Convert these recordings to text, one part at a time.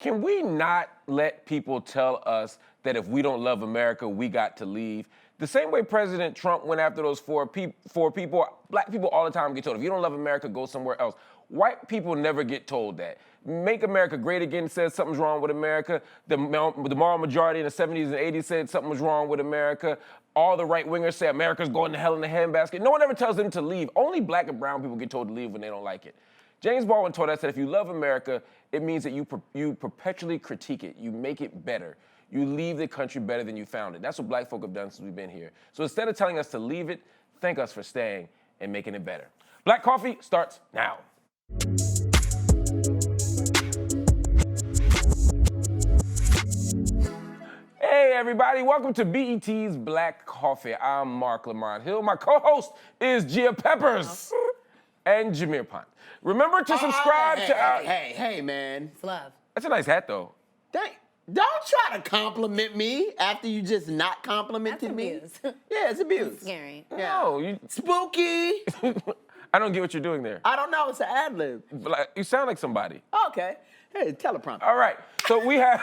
Can we not let people tell us that if we don't love America, we got to leave? The same way President Trump went after those four people, black people all the time get told, if you don't love America, go somewhere else. White people never get told that. Make America Great Again says something's wrong with America. The moral majority in the 70s and 80s said something was wrong with America. All the right-wingers say America's going to hell in a handbasket. No one ever tells them to leave. Only black and brown people get told to leave when they don't like it. James Baldwin told us that if you love America, it means that you perpetually critique it. You make it better. You leave the country better than you found it. That's what black folk have done since we've been here. So instead of telling us to leave it, thank us for staying and making it better. Black Coffee starts now. Hey everybody, welcome to BET's Black Coffee. I'm Marc Lamont Hill. My co-host is Gia Peppers and Jameer Pond. Remember to subscribe to our... Hey, man. It's love. That's a nice hat, though. Don't try to compliment me after you just not complimented me. Abuse. Yeah, it's abuse. It's scary. Yeah. No, you... Spooky. I don't get what you're doing there. I don't know. It's an ad lib. Like, you sound like somebody. Okay. Hey, teleprompter. All right, so we have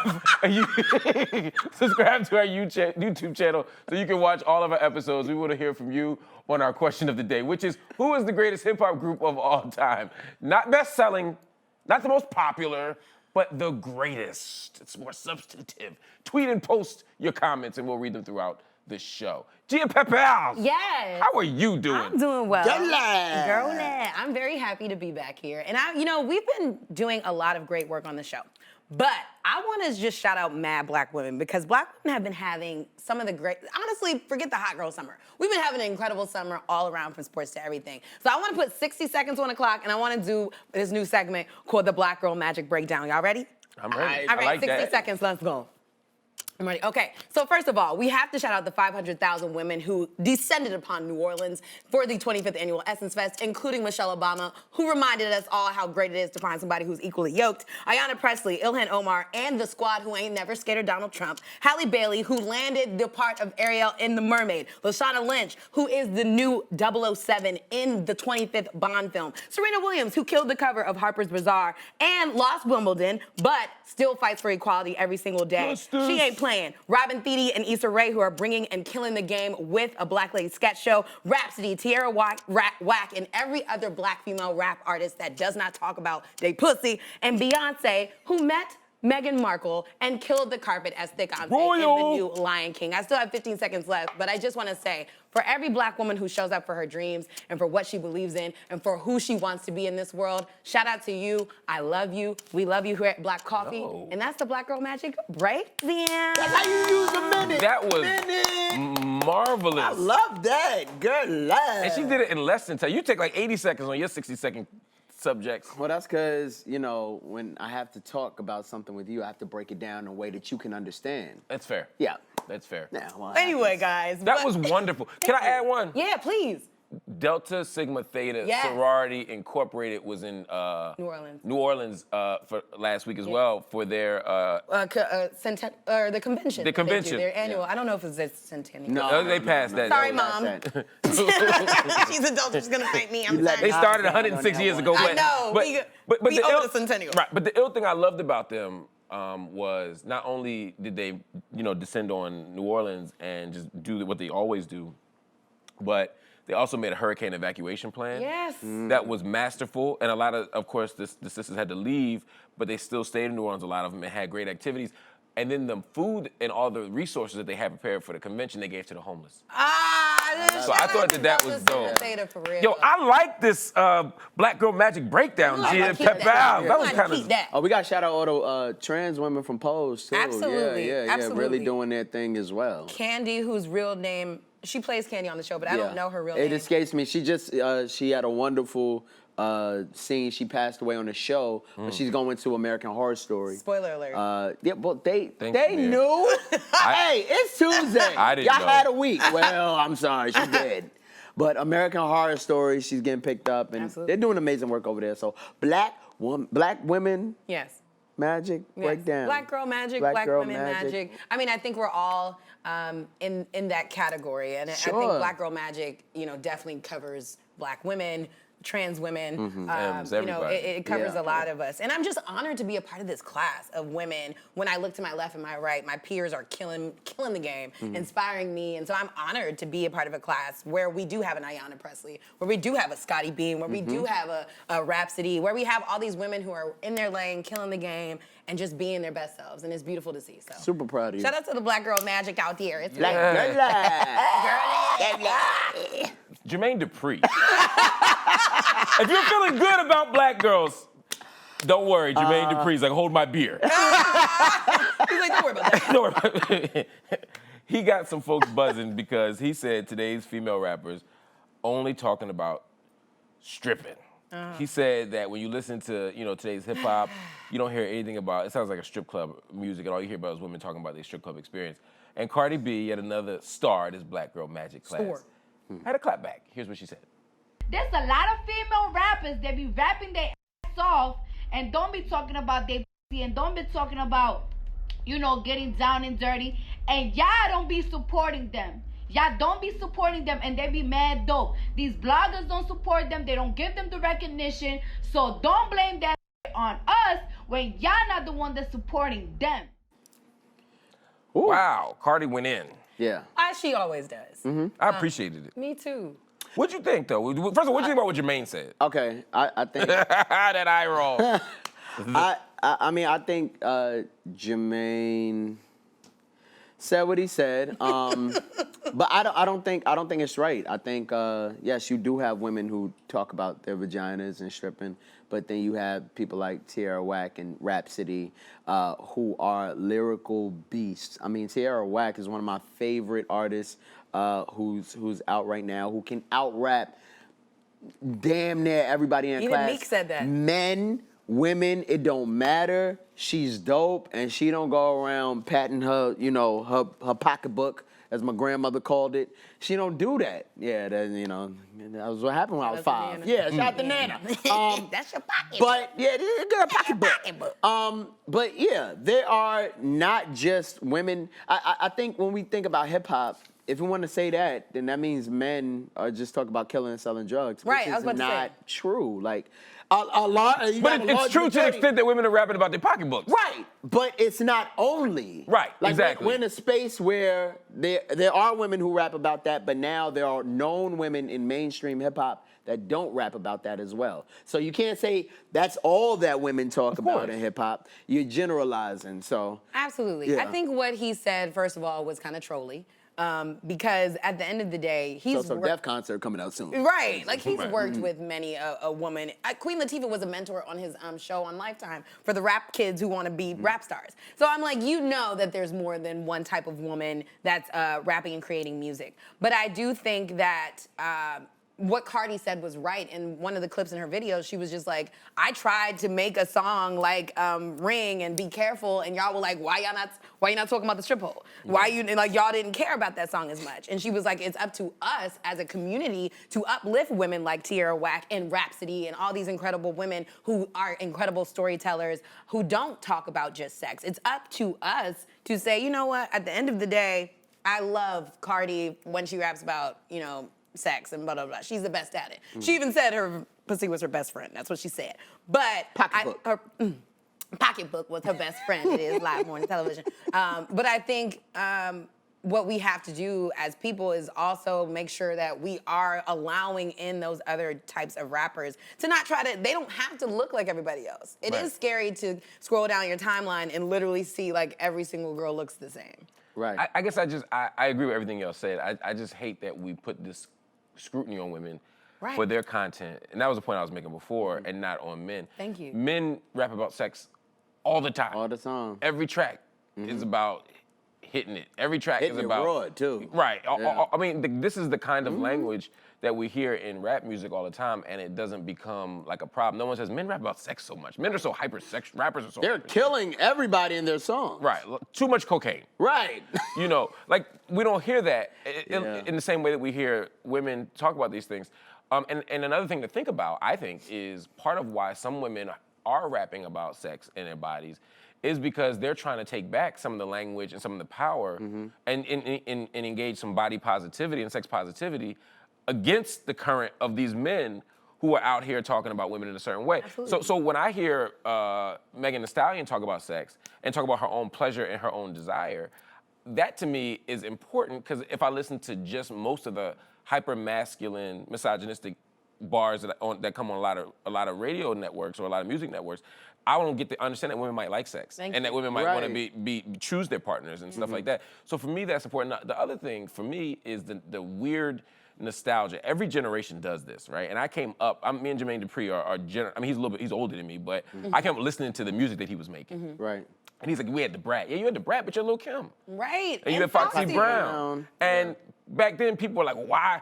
subscribe to our YouTube channel so you can watch all of our episodes. We want to hear from you on our question of the day, which is, who is the greatest hip-hop group of all time? Not best-selling, not the most popular, but the greatest. It's more substantive. Tweet and post your comments, and we'll read them throughout the show. Gia Peppers! Yes. How are you doing? I'm doing well. Girl. I'm very happy to be back here. And we've been doing a lot of great work on the show. But I want to just shout out mad black women because black women have been having some of the great, honestly, forget the hot girl summer. We've been having an incredible summer all around from sports to everything. So I want to put 60 seconds on the clock and I want to do this new segment called the Black Girl Magic Breakdown. Y'all ready? I'm ready. All right, I like 60 that. seconds, let's go. I'm ready. Okay, so first of all, we have to shout out the 500,000 women who descended upon New Orleans for the 25th annual Essence Fest, including Michelle Obama, who reminded us all how great it is to find somebody who's equally yoked, Ayanna Pressley, Ilhan Omar, and the squad who ain't never scared of Donald Trump, Halle Bailey, who landed the part of Ariel in The Mermaid, Lashana Lynch, who is the new 007 in the 25th Bond film, Serena Williams, who killed the cover of Harper's Bazaar and lost Wimbledon, but still fights for equality every single day. She ain't playing. Robin Thede and Issa Rae, who are bringing and killing the game with a Black Lady sketch show. Rhapsody, Tierra Whack, and every other black female rap artist that does not talk about they pussy. And Beyonce, who met Meghan Markle and killed the carpet as Thick Aunt in the new Lion King. I still have 15 seconds left, but I just want to say, for every black woman who shows up for her dreams and for what she believes in and for who she wants to be in this world, shout out to you. I love you. We love you here at Black Coffee. No. And that's the Black Girl Magic Breakdown. That's how you use a minute. That was marvelous. I love that. Good love. And she did it in less than 10. You take like 80 seconds on your 60-second subjects. Well, that's because, when I have to talk about something with you, I have to break it down in a way that you can understand. That's fair. Yeah. That's fair. Yeah, well, Anyway, guys. That was wonderful. Can I add one? Yeah, please. Delta Sigma Theta Yes. Sorority Incorporated was in New Orleans for last week as well for their the convention. The convention. Their annual. I don't know if it's their centennial. No. they passed that. Sorry, That was- Mom. She's adult. She's gonna fight me. I'm let sorry. They started 106 years ago. I know. But we the owe ill, the centennial. Right. But the ill thing I loved about them was not only did they, descend on New Orleans and just do what they always do, but they also made a hurricane evacuation plan. Yes. That was masterful. And a lot of course, the sisters had to leave, but they still stayed in New Orleans, a lot of them, and had great activities. And then the food and all the resources that they had prepared for the convention, they gave to the homeless. So I thought that was dope. For real. Yo, I like this Black Girl Magic Breakdown, Gia Peppers. That was kind of... Oh, we got to shout out all the trans women from Pose, too. Absolutely. Yeah, Absolutely. really doing their thing as well. Candy, whose real name, she plays Candy on the show, but I don't know her real name. It escapes me. She just, she had a wonderful scene. She passed away on the show, but she's going to American Horror Story. Spoiler alert. Yeah, but they Thanks, knew. Hey, it's Tuesday. I didn't Y'all know. had a week. Well, I'm sorry, she did. But American Horror Story, she's getting picked up, and they're doing amazing work over there. So black women. Yes. Magic breakdown. Black girl magic, black women magic. I mean, I think we're all in that category, and I think Black Girl Magic, definitely covers black women, trans women. M's, You know, everybody. it covers Yeah. a lot of us. And I'm just honored to be a part of this class of women. When I look to my left and my right, my peers are killing the game, inspiring me. And so I'm honored to be a part of a class where we do have an Ayanna Presley, where we do have a Scotty Beam, where we do have a Rhapsody, where we have all these women who are in their lane, killing the game, and just being their best selves. And it's beautiful to see. So Super proud of you. shout out to the Black Girl Magic out there. It's Black Jermaine Dupri. If you're feeling good about black girls, don't worry. Jermaine Dupri's like, hold my beer. He's like, don't worry about that. Don't worry about it. He got some folks buzzing because he said today's female rappers only talking about stripping. He said that when you listen to, today's hip hop, you don't hear anything about, it sounds like a strip club music, and all you hear about is women talking about their strip club experience. And Cardi B, yet another star, this Black Girl Magic class, had a clap back. Here's what she said. There's a lot of female rappers that be rapping their ass off and don't be talking about their pussy and don't be talking about, getting down and dirty. And y'all don't be supporting them. Y'all don't be supporting them and they be mad dope. These bloggers don't support them. They don't give them the recognition. So don't blame that on us when y'all not the one that's supporting them. Ooh. Wow, Cardi went in. Yeah. As she always does. I appreciated it. Me too. What'd you think, though? First of all, what'd you think about what Jermaine said? Okay, I think That eye roll. I think Jermaine said what he said, but I don't think it's right. I think yes, you do have women who talk about their vaginas and stripping, but then you have people like Tierra Whack and Rhapsody who are lyrical beasts. I mean, Tierra Whack is one of my favorite artists who's out right now, who can out-rap damn near everybody in Even class. Meek said that. Men, women, it don't matter. She's dope, and she don't go around patting her, her pocketbook, as my grandmother called it. She don't do that. Yeah, that was what happened when I was 5. Nana. Yeah, shout out to Nana. That's your pocket. But yeah, this is a good pocketbook. But yeah, there are not just women. I think when we think about hip hop, if we want to say that, then that means men are just talking about killing and selling drugs. Right, which I was is about to say. not true. Like a lot. But it's true to the extent that women are rapping about their pocketbooks. Right, but it's not only. Right, like exactly. We're in a space where there are women who rap about that, but now there are known women in mainstream hip hop that don't rap about that as well. So you can't say that's all that women talk about in hip hop. You're generalizing. So Absolutely. Yeah. I think what he said, first of all, was kind of trolly. Because at the end of the day, he's so Def concert coming out soon. right. Like he's worked with many a woman. Queen Latifah was a mentor on his show on Lifetime for the rap kids who want to be rap stars. So I'm like, that there's more than one type of woman that's rapping and creating music. But I do think that what Cardi said was right. In one of the clips in her video, she was just like, I tried to make a song like Ring and Be Careful, and y'all were like, why you not talking about the strip hole? Why you, and like y'all didn't care about that song as much. And she was like, it's up to us as a community to uplift women like Tierra Whack and Rhapsody and all these incredible women who are incredible storytellers who don't talk about just sex. It's up to us to say, you know what, at the end of the day, I love Cardi when she raps about, sex and blah, blah, blah. She's the best at it. She even said her pussy was her best friend. That's what she said. But Pocketbook. her pocketbook was her best friend. It is live morning television. But I think what we have to do as people is also make sure that we are allowing in those other types of rappers to not they don't have to look like everybody else. It is scary to scroll down your timeline and literally see like every single girl looks the same. Right. I guess I agree with everything y'all said. I just hate that we put this scrutiny on women for their content. And that was the point I was making before, and not on men. Thank you. Men rap about sex all the time. All the time. Every track is about hitting it. Every track Hitting is it about raw, too. Right. Yeah. I mean, this is the kind of language that we hear in rap music all the time, and it doesn't become like a problem. No one says men rap about sex so much. Men are so hyper-sexual. Rappers are so. They're killing everybody in their songs. Right. Too much cocaine. Right. Like we don't hear that in the same way that we hear women talk about these things. And another thing to think about, I think, is part of why some women are rapping about sex in their bodies is because they're trying to take back some of the language and some of the power and engage some body positivity and sex positivity against the current of these men who are out here talking about women in a certain way. Absolutely. So when I hear Megan Thee Stallion talk about sex and talk about her own pleasure and her own desire, that to me is important, because if I listen to just most of the hyper masculine, misogynistic bars that come on a lot of radio networks or a lot of music networks, I don't get to understand that women might like sex and that women might want to choose their partners and stuff like that. So for me, that's important. The other thing for me is the weird nostalgia. Every generation does this, right? And I came up. Me and Jermaine Dupri I mean, he's older than me, but I came up listening to the music that he was making. Right. And he's like, we had the Brat. Yeah, you had the Brat, but you're Lil' Kim. Right. And you had Foxy Brown. And back then, people were like, why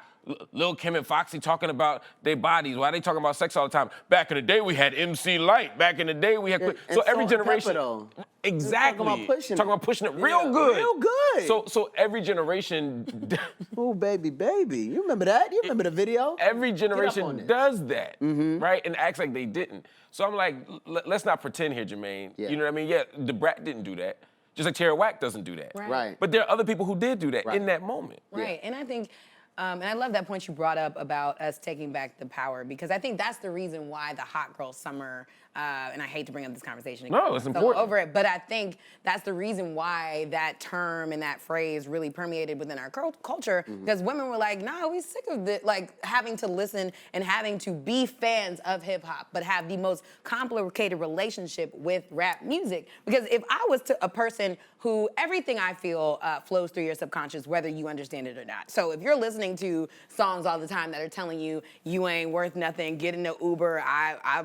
Lil' Kim and Foxy talking about their bodies? Why are they talking about sex all the time? Back in the day, we had MC Light. Back in the day, we had... So every generation... Exactly. Talking about pushing it real good. Real good. So every generation... Oh, baby. You remember that? You remember the video? Every generation does that, right? And acts like they didn't. So I'm like, let's not pretend here, Jermaine. Yeah. You know what I mean? Yeah, the Brat didn't do that. Just like Tierra Whack doesn't do that. Right. But there are other people who did do that in that moment. Right, and I think, and I love that point you brought up about us taking back the power, because I think that's the reason why the hot girl summer, and I hate to bring up this conversation again. No, it's so important. over it, but I think that's the reason why that term and that phrase really permeated within our culture, because women were like, nah, we sick of this, like having to listen and having to be fans of hip hop, but have the most complicated relationship with rap music. Because if I was a person who everything I feel flows through your subconscious, whether you understand it or not. So if you're listening to songs all the time that are telling you, you ain't worth nothing, get in the Uber, I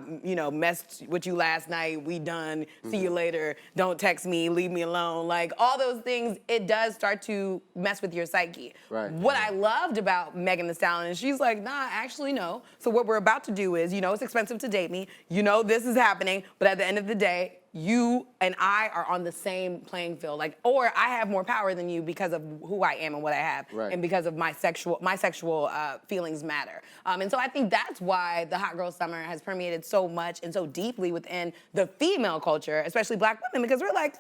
messed with you last night, we done, see you later, don't text me, leave me alone, like all those things, it does start to mess with your psyche. Right. What I loved about Megan Thee Stallion is she's like, nah, actually no. So what we're about to do is, it's expensive to date me, this is happening, but at the end of the day, you and I are on the same playing field, or I have more power than you because of who I am and what I have, and because of my sexual feelings matter. And so I think that's why the hot girl summer has permeated so much and so deeply within the female culture, especially Black women, because we're like,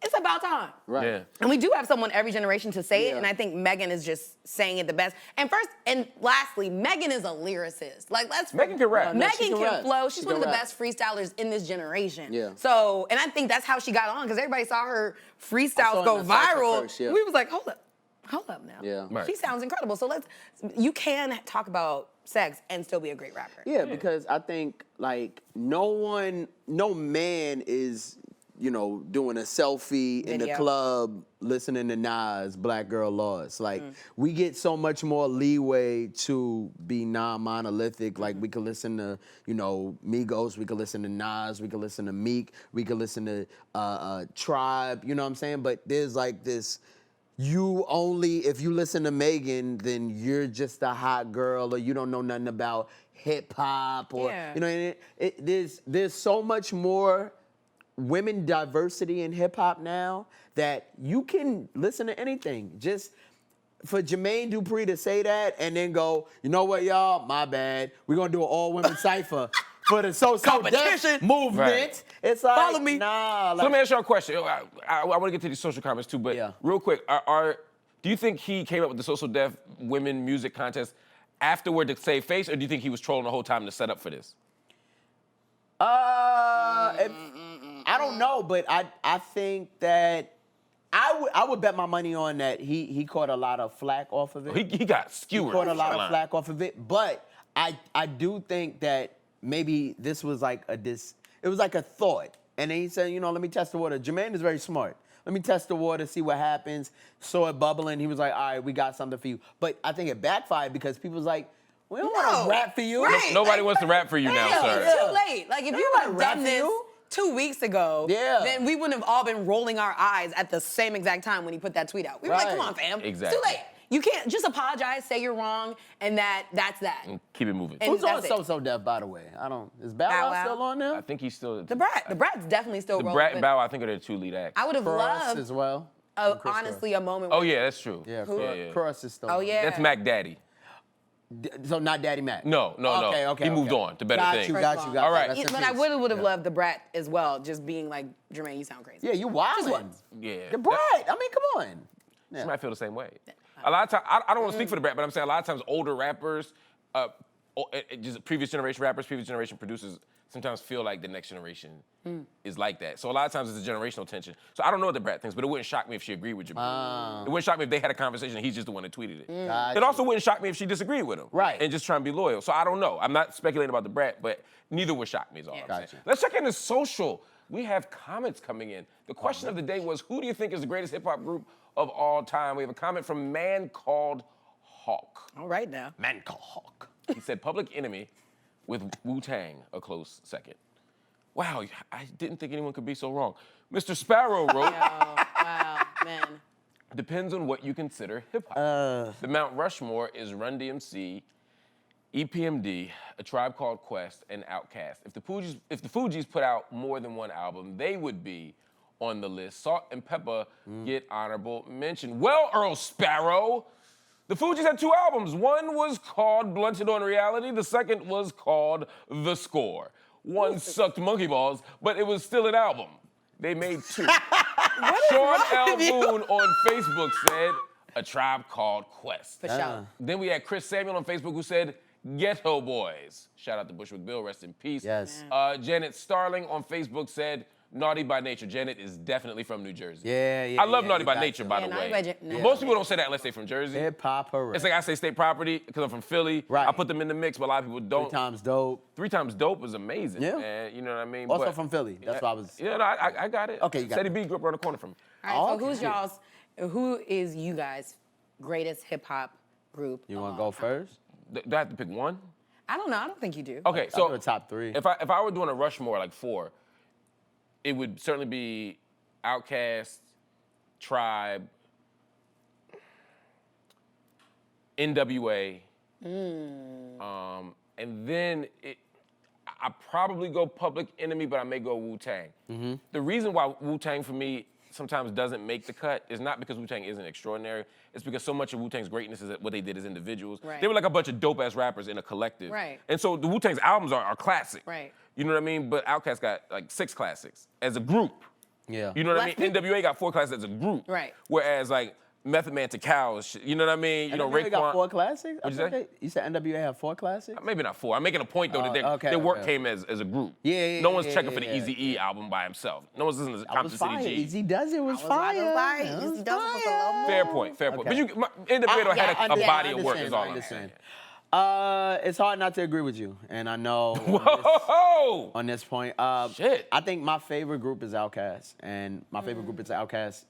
it's about time. Right. Yeah. And we do have someone every generation to say it, and I think Megan is just saying it the best. And first, and lastly, Megan is a lyricist. Megan can rap. Megan can rap. flow. She's She one of can the rap. best freestylers in this generation. Yeah. So, and I think that's how she got on, because everybody saw her I freestyles saw go it in the cypher viral. first, yeah. We was like, hold up now. Yeah. Right. She sounds incredible. So you can talk about sex and still be a great rapper. Yeah, because I think no man is, doing a selfie in the Video. club listening to Nas, Black Girl Lost. We get so much more leeway to be non-monolithic. Like, we could listen to, Migos, we could listen to Nas, we could listen to Meek, we could listen to Tribe, you know what I'm saying? But there's this, if you listen to Megan, then you're just a hot girl, or you don't know nothing about hip hop, or, there's so much more women diversity in hip hop now that you can listen to anything. Just for Jermaine Dupri to say that and then go, you know what, y'all, my bad, we're gonna do an all-women cypher for the Competition. movement. Right. It's like, Follow me. nah. So let me ask y'all a question. I want to get to these social comments too, but real quick, do you think he came up with the Social Deaf Women Music Contest afterward to save face, or do you think he was trolling the whole time to set up for this? I don't know, but I think that I would bet my money on that he caught a lot of flack off of it. He got skewered. He caught a lot of flack off of it, but I do think that maybe this was it was like a thought. And then he said, let me test the water. Jermaine is very smart. Let me test the water, see what happens. Saw it bubbling. He was like, all right, we got something for you. But I think it backfired because people was like, we don't want to rap for you. Right. Nobody wants to rap for you now, sir. It's too late. Like, if you would have rap done for this you. 2 weeks ago, then we wouldn't have all been rolling our eyes at the same exact time when he put that tweet out. We were like, come on, fam. Exactly. It's too late. You can't just apologize, say you're wrong, and that's that. And keep it moving. And Who's on that's it. So Deaf, by the way? Is Bow Bow Wow Wow? still on there? I think he's still... The Brat's definitely still The rolling. Brat and but Bow, I think, are the two lead acts. I would have Cross loved, as well. honestly, a moment Oh, where... yeah, that's true. Yeah, Yeah. Cross is still Oh, on. yeah. That's Mac Daddy. So not Daddy Mac? No. Okay. He moved on to better Got things. you. All right. Rest in But I peace. would have loved the Brat as well, just being like, Jermaine, you sound crazy. Yeah, you wildin'. Yeah. The Brat. I mean, come on. She might feel the same way. A lot of times, I don't want to speak for the Brat, but I'm saying a lot of times older rappers, just previous generation rappers, previous generation producers sometimes feel like the next generation is like that. So a lot of times it's a generational tension. So I don't know what the Brat thinks, but it wouldn't shock me if she agreed with Jameer. It wouldn't shock me if they had a conversation and he's just the one that tweeted it. It also wouldn't shock me if she disagreed with him. Right. And just trying to be loyal. So I don't know. I'm not speculating about the Brat, but neither would shock me is all I'm saying. Let's check into social. We have comments coming in. The question of the day was, who do you think is the greatest hip hop group of all time? We have a comment from Man Called Hawk. All right now. Man Called Hawk. He said Public Enemy with Wu-Tang a close second. Wow, I didn't think anyone could be so wrong. Mr. Sparrow wrote, Wow, man. depends on what you consider hip-hop. The Mount Rushmore is Run DMC, EPMD, A Tribe Called Quest, and Outkast. If the Fugees put out more than one album, they would be on the list. Salt and Pepper get honorable mention. Well, Earl Sparrow, the Fugees had 2 albums. One was called Blunted on Reality. The second was called The Score. One sucked monkey balls, but it was still an album. They made 2. Sean L. Boone on Facebook said, A Tribe Called Quest. For sure. Then we had Chris Samuel on Facebook who said, Ghetto Boys. Shout out to Bushwick Bill, rest in peace. Yes. Janet Starling on Facebook said, Naughty by Nature. Janet is definitely from New Jersey. Yeah. I love Naughty you by got Nature, to. by Yeah, the Naughty way. by But most people don't say that unless they're from Jersey. Hip hop, hooray. It's like I say State Property because I'm from Philly. Right. I put them in the mix, but a lot of people don't. 3 times dope. 3 Times Dope is amazing. Yeah. Man. You know what I mean? Also But- from Philly. That's why I was. Yeah, no, I got it. Okay, you got Steady it. B grew up around the corner from me. All right, Okay. so who is you guys' greatest hip hop group? You of want to all go time? first? Do I have to pick one? I don't know. I don't think you do. Okay, I'll so do the top 3. if I were doing a Rushmore, like 4, it would certainly be Outkast, Tribe, NWA, and then I probably go Public Enemy, but I may go Wu-Tang. The reason why Wu-Tang for me sometimes doesn't make the cut is not because Wu-Tang isn't extraordinary. It's because so much of Wu-Tang's greatness is what they did as individuals. Right. They were like a bunch of dope-ass rappers in a collective. Right. And so the Wu-Tang's albums are classic. Right. You know what I mean? But Outkast got like 6 classics as a group. Yeah. You know what I Left mean? NWA got 4 classics as a group. Right. Whereas like Method Man to Cows, you know what I mean? You know, NWA got Raekwon. 4 classics? What'd you say? You said NWA had 4 classics? Maybe not 4. I'm making a point though that their work came as a group. Yeah, No one's yeah, checking yeah, for the yeah, Eazy-E album by himself. No one's listening to That was Compton fire. City G. Easy Does It was It fire. was fire. That Easy was Does It was a fire. little Fair point, fair point. Okay. But NWA had a body of work I is all I'm understand. saying. It's hard not to agree with you, and I know Whoa! on this point. Shit. I think my favorite group is Outkast, and my favorite group is Outkast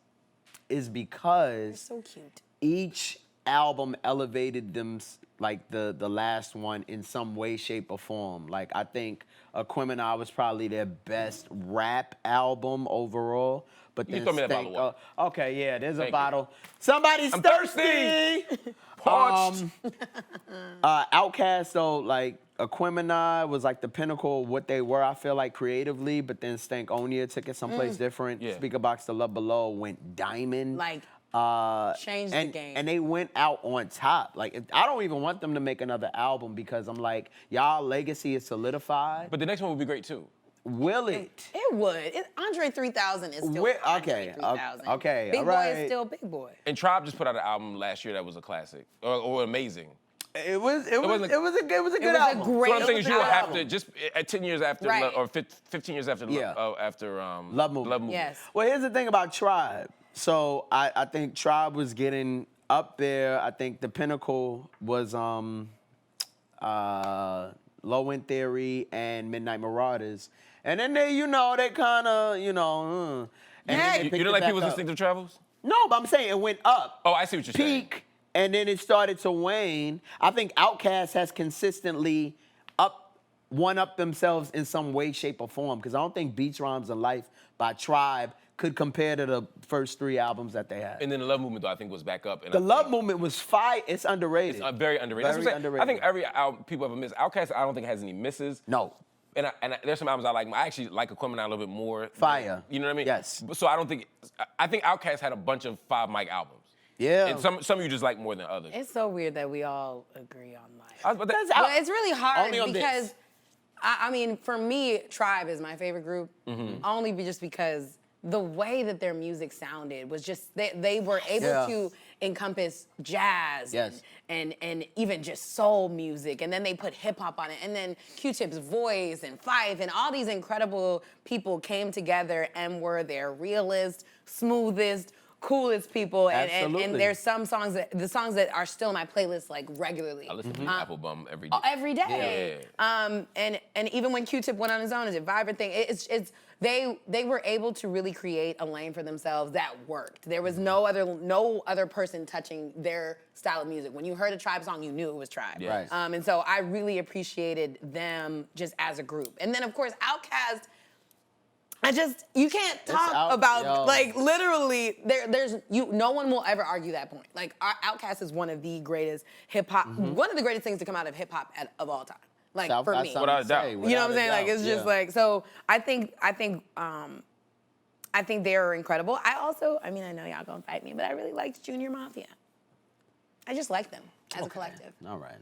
is because So cute. each album elevated them like the last one in some way, shape, or form. Like I think Aquemini was probably their best rap album overall. But You then throw me that Stank- bottle of okay, yeah, there's a Thank you. bottle. Somebody's I'm thirsty. Parched. Outkast though, like Aquemini was like the pinnacle of what they were, I feel like creatively, but then Stankonia took it someplace different. Yeah. Speaker Box to Love Below went diamond. Like, changed and, the game. And they went out on top. Like I don't even want them to make another album because I'm like, y'all legacy is solidified. But the next one would be great too. Will it? It would. Andre 3000 is still Wait, Andre okay, 3000. okay, Big all Boy right. is still Big Boy. And Tribe just put out an album last year that was a classic or amazing. It was a wasn't- good album. was a So what I'm great saying is you don't have to album. just at 10 years after Right. or 15 years after Yeah. Love Movement. Movement. Yes. Well, here's the thing about Tribe. So I think Tribe was getting up there. I think the pinnacle was Low End Theory and Midnight Marauders. And then they kind of, and then they You picked don't it like back People's up. Instinctive Travels? No, but I'm saying it went up. Oh, I see what you're saying. Peak, and then it started to wane. I think Outkast has consistently one-up themselves in some way, shape, or form. Because I don't think Beats, Rhymes, and Life by Tribe could compare to the first 3 albums that they had. And then the Love Movement, though, I think was back up. And The I Love think Movement was fire. It's underrated. it's very underrated. That's Very what I'm saying. underrated. I think every album people ever miss. Outkast, I don't think has any misses. No. And there's some albums I like. I actually like Aquemini a little bit more. Fire. You know what I mean? Yes. So I think Outkast had a bunch of 5 mic albums. Yeah. And some of you just like more than others. It's so weird that we all agree on life. But that- But it's really hard Only on this. because, I mean, for me, Tribe is my favorite group. Mm-hmm. Only just because the way that their music sounded was just they were able to encompass jazz and even just soul music, and then they put hip hop on it, and then Q-Tip's voice and Phife and all these incredible people came together and were their realest, smoothest, coolest people. And there's some songs the songs that are still in my playlist like regularly. I listen to Apple Bum every day. Every day. Yeah. And even when Q-Tip went on his own, it's a vibrant thing. It's they were able to really create a lane for themselves that worked. There was no other person touching their style of music. When you heard a Tribe song, you knew it was Tribe. Yeah. Right. And so I really appreciated them just as a group. And then of course Outkast. You can't talk about like literally no one will ever argue that point. Like Outkast is one of the greatest hip hop, one of the greatest things to come out of hip hop of all time. Like for me, without a doubt. You know what I'm saying? Like it's just like so. I think they're incredible. I mean, I know y'all gonna fight me, but I really liked Junior Mafia. I just like them as a collective. All right.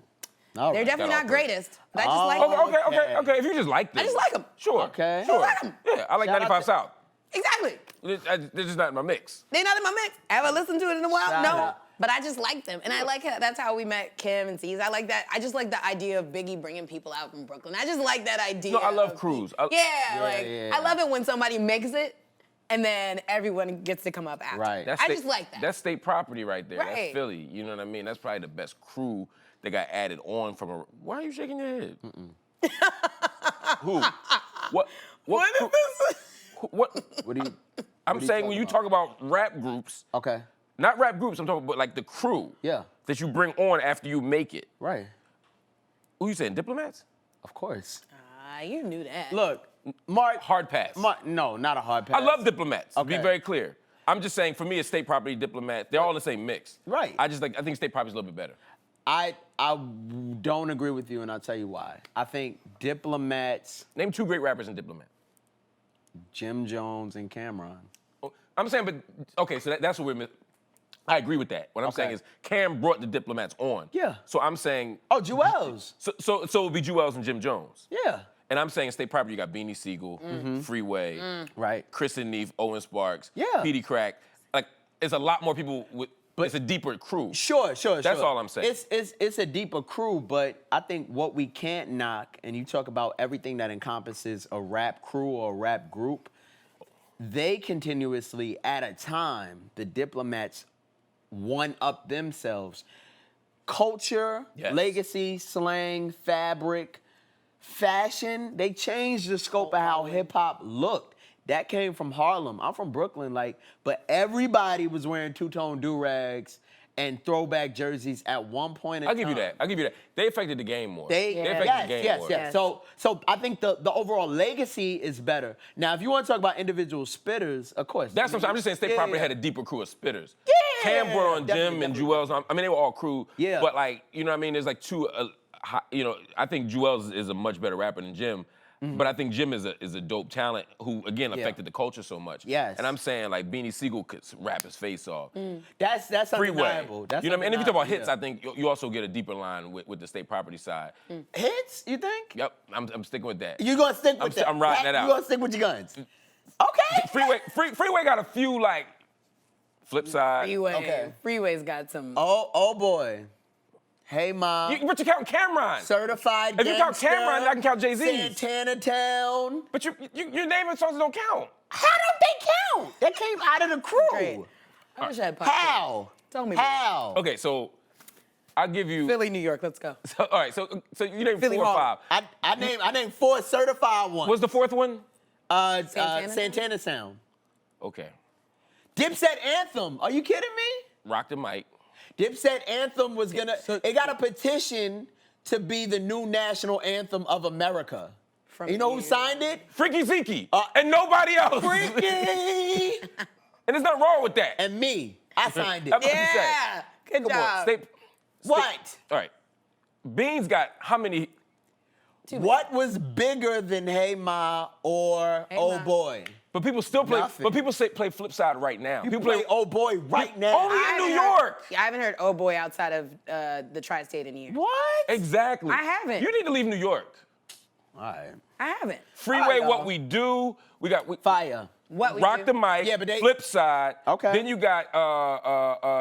They're definitely not greatest, but I just like them. Okay. If you just like them. I just like them. Sure. Okay. Sure. I like them. Yeah, I like 95 South. Exactly. They're just not in my mix. They're not in my mix. Have I listened to it in a while? Shout No. out. But I just like them. And I like that's how we met Kim and C's. I like that. I just like the idea of Biggie bringing people out from Brooklyn. I just like that idea. No, I love Cruise. I love it when somebody makes it and then everyone gets to come up after. Right. I just like that. That's state property right there. Right. That's Philly. You know what I mean? That's probably the best crew that got added on from a. Why are you shaking your head? Who? What? What is this? What do you? I'm saying when you talk about rap groups, Okay. not rap groups. I'm talking about like the crew. Yeah. That you bring on after you make it. Right. Who you saying? Diplomats? Of course. You knew that. Look, Mark. Hard pass. No, not a hard pass. I love Diplomats. To be Okay. very clear. I'm just saying, for me, it's state property, Diplomat. They're all in the same mix. Right. I think state property is a little bit better. I don't agree with you, and I'll tell you why. I think Diplomats, Name two great rappers in Diplomat. Jim Jones and Cameron. I'm saying, but okay, so that's what we're. I agree with that. What I'm saying is, Cam brought the Diplomats on. Yeah. So I'm saying. Oh, Jewels. So it would be Jewels and Jim Jones. Yeah. And I'm saying state property. You got Beanie Siegel, Freeway, Right. Chris and Neef, Owen Sparks, Yeah. Petey Crack. Like, it's a lot more people with. But it's a deeper crew. Sure. That's all I'm saying. It's a deeper crew, but I think what we can't knock, and you talk about everything that encompasses a rap crew or a rap group, they continuously, at a time, the Diplomats one-up themselves. Culture, legacy, slang, fabric, fashion, they changed the scope of how hip-hop looked. That came from Harlem. I'm from Brooklyn, but everybody was wearing two-tone do-rags and throwback jerseys at one point in time. I'll give you that. They affected the game more. They affected the game more. Yes. So I think the overall legacy is better. Now, if you want to talk about individual spitters, of course. That's what I'm just saying. State property had a deeper crew of spitters. Yeah. Cam brought on Jim and Jewels. I mean, they were all crew. Yeah. But you know what I mean? There's like two. I think Jewels is a much better rapper than Jim. But I think Jim is a dope talent who, again, affected the culture so much. Yes. And I'm saying, like, Beanie Siegel could rap his face off. That's Freeway. undeniable. That's you know what I mean? And if you talk about undeniable, hits, I think you also get a deeper line with the state property side. Hits, you think? Yep, I'm sticking with that. You're going to stick with that? I'm riding that out. You're going to stick with your guns? Okay. Freeway got a few, flip side. Freeway. Okay. Freeway's got some. Oh boy. Hey, Mom. But you count Cameron. Certified If you count Gangster, Cameron, I can count Jay-Z. Santana Town. But you're naming songs that don't count. How don't they count? They came out of the crew. Great. I wish I had popcorn. How? Tell me more. How? Okay, so I'll give you. Philly, New York, let's go. So, all right, so you named Philly 4 or Hall. 5. I named 4 certified ones. What's the 4th one? Santana Sound. Okay. Dipset Anthem. Are you kidding me? Rock the mic. Dipset Anthem was it got a petition to be the new national anthem of America. You know who signed it? Freaky Zeke. And nobody else. Freaky! And there's nothing wrong with that. And me. I signed it. That's what you say. Yeah. Good Come on, job. What? All right. Beans got how many? What was bigger than Hey Ma or Oh Ma. Boy? But people still play. Nothing. But people play flip side right now. People play Oh Boy right now. Only in New York. I haven't heard Oh Boy outside of the tri-state in years. What? Exactly. I haven't. You need to leave New York. All right. I haven't. Freeway, All right, what y'all. we do. We got Fire. What we Rock do? the Mic, Yeah, but they- Flip Side. Okay. Then you got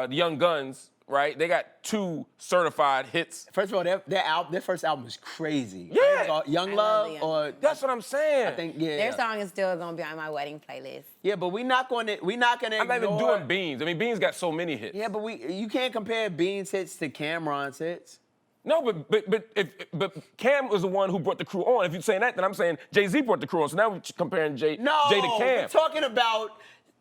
the Young Guns, right? They got 2 certified hits. First of all, their first album was crazy. Yeah. I think it's called Young I love Love the Young or That's what I'm saying. I think yeah. Their song is still gonna be on my wedding playlist. Yeah, but we're not gonna I'm not even ignore- doing Beans. I mean, Beans got so many hits. Yeah, but you can't compare Beans hits to Cameron's hits. No, but Cam was the one who brought the crew on. If you're saying that, then I'm saying Jay-Z brought the crew on. So now we're comparing Jay to Cam. We're talking about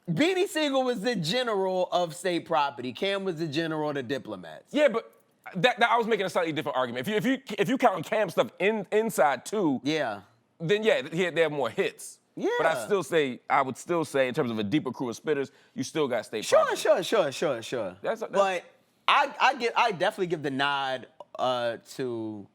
Beanie Siegel was the general of state property. Cam was the general of the diplomats. Yeah, but that I was making a slightly different argument. If you count Cam stuff inside too, Yeah. then yeah, they have more hits. Yeah. But I would still say in terms of a deeper crew of spitters, you still got state property. Sure. But I definitely give the nod to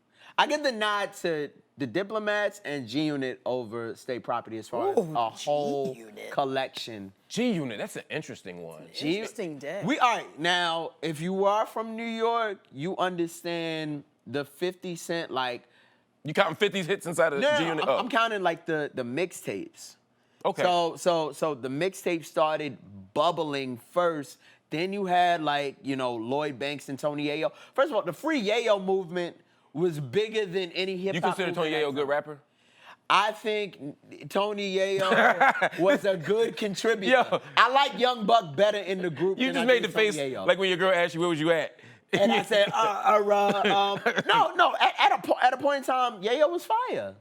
the diplomats and G Unit over state property as far as a whole G-Unit. collection. G-Unit, that's an interesting one. Interesting day. All right, now if you are from New York, you understand the 50 Cent like. You counting 50s hits inside of G-Unit? I'm counting like the mixtapes. Okay. So the mixtape started bubbling first. Then you had like, Lloyd Banks and Tony Yayo. First of all, the Free Yayo movement was bigger than any hip hop. You consider Tony Yayo a good rapper? I think Tony Yayo was a good contributor. Yo. I like Young Buck better in the group. You than just I made do the face Tony Yayo. like when your girl asked you, where was you at? And I said, no. At a point in time, Yayo was fire.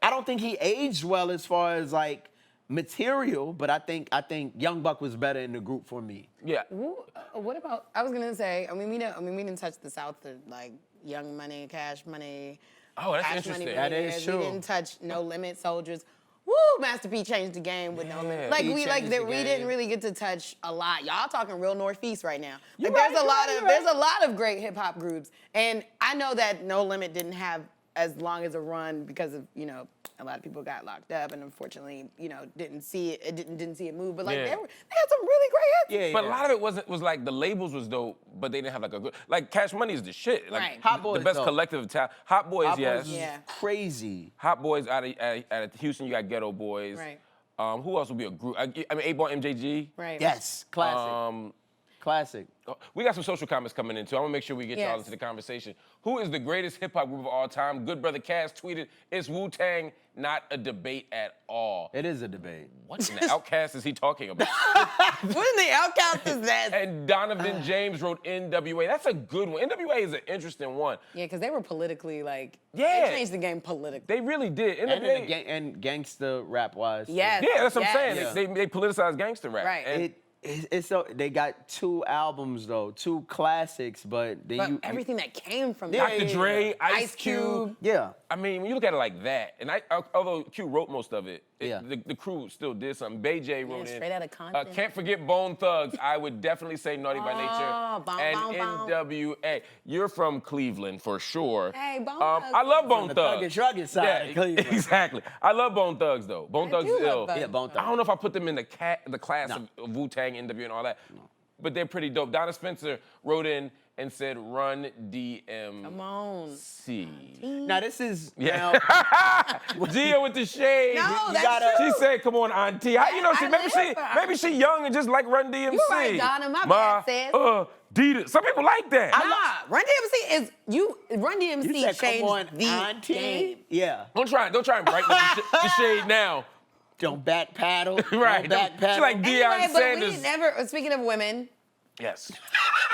I don't think he aged well as far as like material, but I think Young Buck was better in the group for me. Yeah. What about? I was gonna say. We didn't touch the South to like Young Money, Cash Money. Oh, that's Cash interesting. Money That is Billionaires. true. We didn't touch No Limit Soldiers. Woo, Master P changed the game with No Limit. Like He we changed the we game. didn't really get to touch a lot. Y'all talking real Northeast right now. Like You're right, there's a lot of great hip hop groups, and I know that No Limit didn't have as long as a run because of a lot of people got locked up and unfortunately didn't see it move. But like Yeah. they had some really great hits. Yeah, But a lot of it was like the labels was dope, but they didn't have like a good like Cash Money is the shit. Like Right. Hot Boys, the best though. collective of talent. Hot Boys, Hot Boys yes. was Yeah. crazy. Hot Boys out of Houston, you got Ghetto Boys. Right. Who else would be a group? I mean, 8-Ball MJG. Right. Yes, classic. Classic. We got some social comments coming in too. I want to make sure we get y'all Yes. into the conversation. Who is the greatest hip hop group of all time? Good Brother Cass tweeted, "It's Wu-Tang, not a debate at all." It is a debate. What in the Outkast is he talking about? What in the Outkast is that? And Donovan James wrote NWA. That's a good one. NWA is an interesting one. Yeah, because they were politically like Yeah. they changed the game politically. They really did. NWA, And gangster rap wise. Yes. yeah, that's what I'm Yes. saying. They politicized gangster rap. Right. And It's so they got 2 albums though, 2 classics, but then But you everything that came from Yeah, that. Dr. Dre, Ice Cube. yeah. I mean, when you look at it like that, and although Q wrote most of it, Yeah. the crew still did something. Bay J wrote in. straight outta Compton. Can't forget Bone Thugs. I would definitely say Naughty by Nature. Bone, and Bone, Bone. NWA. You're from Cleveland for sure. Hey, Bone Thugs. I love Bone the Thugs. Thuggish side of Cleveland. exactly. I love Bone Thugs though. Bone Thugs do is love ill. Bone Yeah, Bone I Thugs. don't know if I put them in the class of Wu-Tang, NWA, and all that. But they're pretty dope. Donna Spencer wrote in and said, "Run DMC." Come on. Now this is Yeah. Gia with the shade. No, You that's gotta- true. She said, "Come on, Auntie." I Maybe she young and just like Run DMC. You right, Donna. My bad, sis. Dita. Some people like that. Nah, Run DMC is Run DMC you said, changed come on, the auntie. game. Yeah. Don't try and brighten up the shade now. Don't back paddle. Right. Don't back She paddle. like Deion Anyway, but Sanders. we never. Speaking of women, Yes.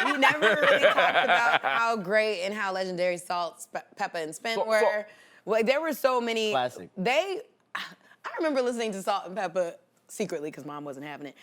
we never really talked about how great and how legendary Salt, Pepper, and Spin were. Like there were so many. Classic. I remember listening to Salt and Pepper secretly because Mom wasn't having it,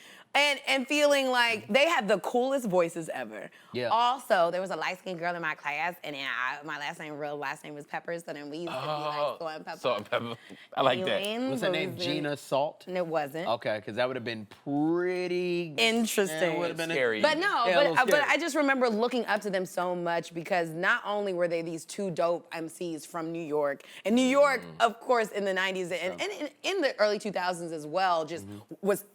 and feeling like they had the coolest voices ever. Yeah. Also, there was a light-skinned girl in my class, and then my real last name was Peppers, so then we used to be like Salt and Pepper. Salt and Pepper. I like that. What's her name? Gina Salt? And it wasn't. Okay, because that would have been pretty Interesting. It would have been Scary. But no, Yeah, a little but scary. I just remember looking up to them so much because not only were they these 2 dope MCs from New York, and New York, of course, in the 90s and in the early 2000s as well, just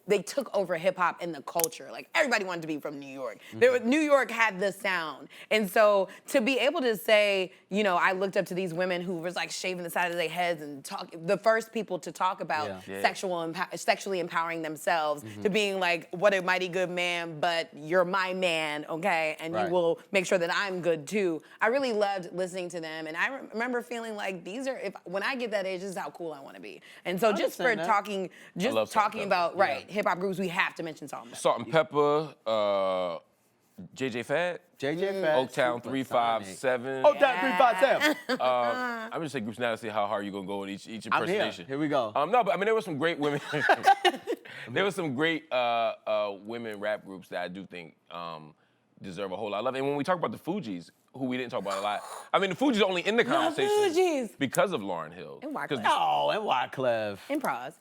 they took over hip hop hop and the culture. Like everybody wanted to be from New York. New York had the sound. And so to be able to say, you know, I looked up to these women who was like shaving the side of their heads and the first people to talk about sexually empowering themselves, to being like, what a mighty good man, but you're my man, okay? And you will make sure that I'm good too. I really loved listening to them. And I remember feeling like when I get that age, this is how cool I want to be. And so just for talking about hip hop groups, we have to mention Salt and Pepper. Salt and Pepper, JJ Fad, Oaktown 357. Oaktown 357. I'm just saying groups now to see how hard you're gonna go in each impersonation. Here we go. No, but I mean there were some great women. There were some great women rap groups that I do think deserve a whole lot of love. And when we talk about the Fugees, who we didn't talk about a lot, I mean the Fugees are only in the conversation because of Lauryn Hill. And Wyclef. Oh, and Wyclef. And Pros.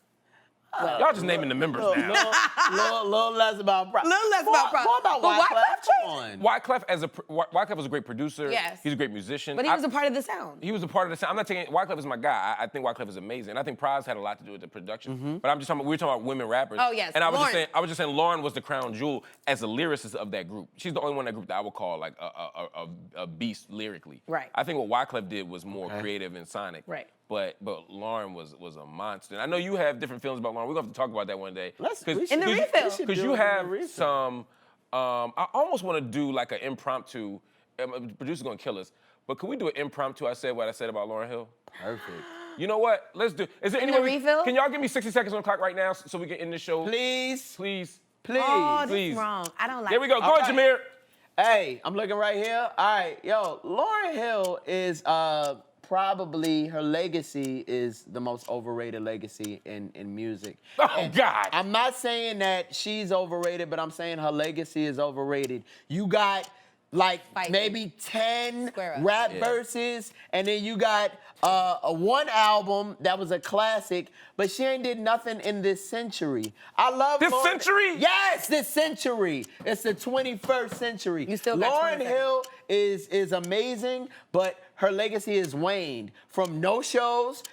Y'all just naming the members now. Little less about Pros. Little less about Pros. More about But Wyclef. Come on. Wyclef was a great producer. Yes. He's a great musician. But he was a part of the sound. He was a part of the sound. I'm not taking Wyclef is my guy. I think Wyclef is amazing. I think Pros had a lot to do with the production. But I'm just talking. We were talking about women rappers. Oh yes. And I was Lauryn. just saying Lauryn was the crown jewel as a lyricist of that group. She's the only one in that group that I would call like a beast lyrically. Right. I think what Wyclef did was more creative and sonic. Right. But Lauryn was a monster. And I know you have different feelings about Lauryn. We're gonna have to talk about that one day. In the refill. Because you have some. I almost want to do like an impromptu. The producer's gonna kill us. But can we do an impromptu? I said what I said about Lauryn Hill. Perfect. You know what? Let's do. Is there In any the way refill? Can y'all give me 60 seconds on the clock right now so we can end the show? Please. Please. Oh, this Please. is wrong. I don't like There we go. it. Go ahead, Jameer. Hey, I'm looking right here. All right, yo, Lauryn Hill is probably, her legacy is the most overrated legacy in music. Oh, God. I'm not saying that she's overrated, but I'm saying her legacy is overrated. You got like maybe 10 rap verses, and then you got one album that was a classic, but she ain't did nothing in this century. I love This Lauryn. century? Yes, this century. It's the 21st century. You still got Lauryn 20 Hill is amazing, but her legacy is waned. From no shows,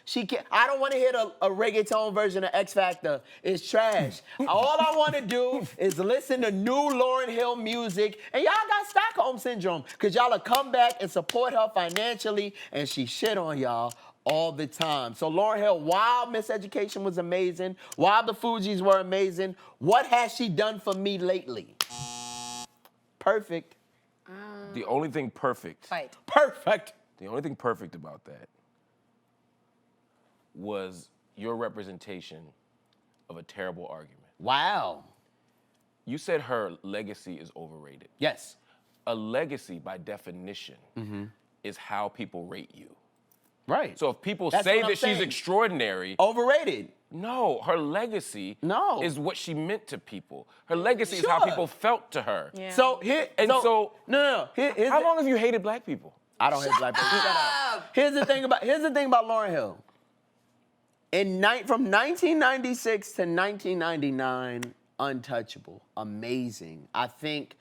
I don't want to hear a reggaeton version of X Factor. It's trash. All I want to do is listen to new Lauryn Hill music, and y'all got Stockholm Syndrome, because y'all will come back and support her financially, and she shit on y'all all the time. So Lauryn Hill, while Miseducation was amazing, while the Fugees were amazing, what has she done for me lately? Perfect. The only thing perfect. Perfect. The only thing perfect about that was your representation of a terrible argument. Wow. You said her legacy is overrated. Yes. A legacy, by definition, is how people rate you. Right. So if people That's say what I'm that she's saying. extraordinary, Overrated. no, her legacy No. is what she meant to people. Her legacy is how Sure. people felt to her. Yeah. So here, no. Here's How long have you hated black people? I don't hate black people. Shut up. Here's the thing about Lauryn Hill. From 1996 to 1999, untouchable, amazing. I think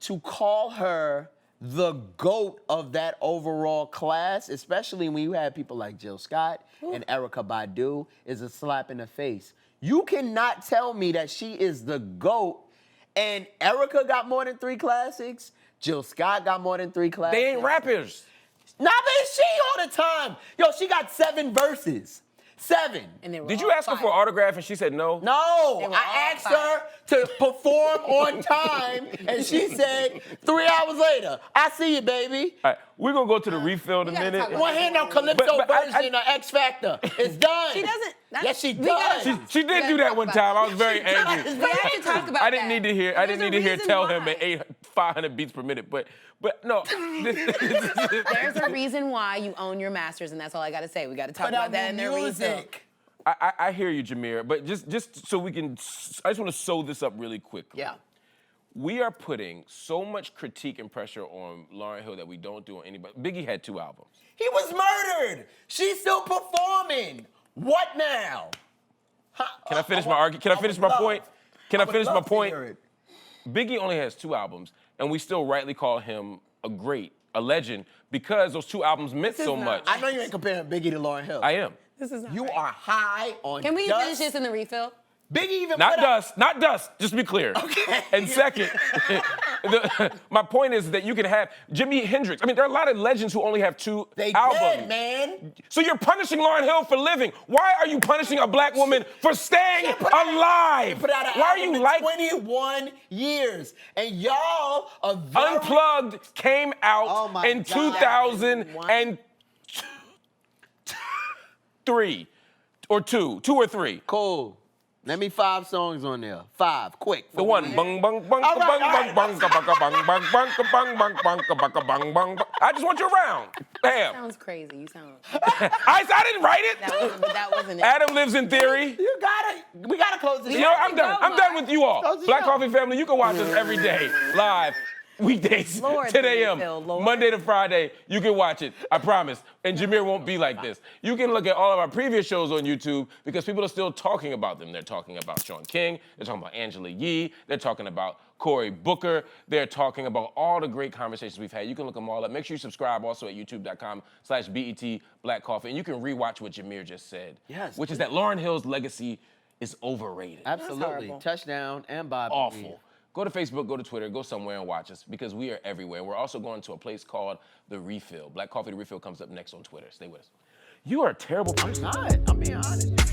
to call her the GOAT of that overall class, especially when you have people like Jill Scott and Erykah Badu, is a slap in the face. You cannot tell me that she is the GOAT and Erykah got more than 3 classics, Jill Scott got more than 3 classics. They ain't rappers. Nah, but she all the time. Yo, she got 7 verses. 7. And they were Did all you ask her for an fire. autograph and she said no? No, They were I all asked fire. her to perform on time, and she said 3 hours later, I see you, baby. All right, we're gonna go to the refill in a we gotta minute. talk about Want to hear no Calypso But I- version of X Factor. It's done. She doesn't. Yes, she we gotta- does. She did do that one time. I was very angry. We have to talk about I didn't need to hear. I didn't need to hear tell him at at 500 beats per minute. But no. There's a reason why you own your masters, and that's all I gotta say. We gotta talk Put about out that in new their refill. music. I hear you, Jameer. But just so we can, I just want to sew this up really quickly. Yeah. We are putting so much critique and pressure on Lauryn Hill that we don't do on anybody. Biggie had 2 albums. He was murdered. She's still performing. What now? Can I finish my argument? Can I finish my point? Can I finish my point? It. Biggie only has 2 albums, and we still rightly call him a great, a legend, because those 2 albums meant so much. I know you ain't comparing Biggie to Lauryn Hill. I am. This is not You right. are high on Can we dust. finish this in the refill? Biggie even Not put out- dust, not dust, just to be clear. Okay. And second, my point is that you can have Jimi Hendrix. I mean, there are a lot of legends who only have 2 They albums. dead, man. So you're punishing Lauryn Hill for living. Why are you punishing a black woman for staying alive? Put out an Why are album you in like 21 years, and y'all are very... Unplugged came out Oh my in God. 2003 or 2 or 3. Cool. Name me 5 songs on there. 5, quick. The one, bung bung bung All bung right, bung bung bung bung bung bung bung bung bung bung bung. I just want you around. Bam. Sounds crazy. You sound. I didn't write it. That wasn't it. Adam lives in theory. We gotta close this. You know, I'm done. I'm done with you all. Close the Black show. Coffee Family, you can watch us every day, live, weekdays, Lord, 10 a.m., Lord. Monday to Friday. You can watch it, I promise. And Jameer won't be like this. You can look at all of our previous shows on YouTube because people are still talking about them. They're talking about Sean King. They're talking about Angela Yee. They're talking about Cory Booker. They're talking about all the great conversations we've had. You can look them all up. Make sure you subscribe also at youtube.com/BET Black Coffee. And you can rewatch what Jameer just said. Yes. Which is that Lauryn Hill's legacy is overrated. Absolutely. horrible. Touchdown and Bobby. Awful. Go to Facebook, go to Twitter, go somewhere and watch us because we are everywhere. We're also going to a place called The Refill. Black Coffee The Refill comes up next on Twitter. Stay with us. You are a terrible person. I'm being honest.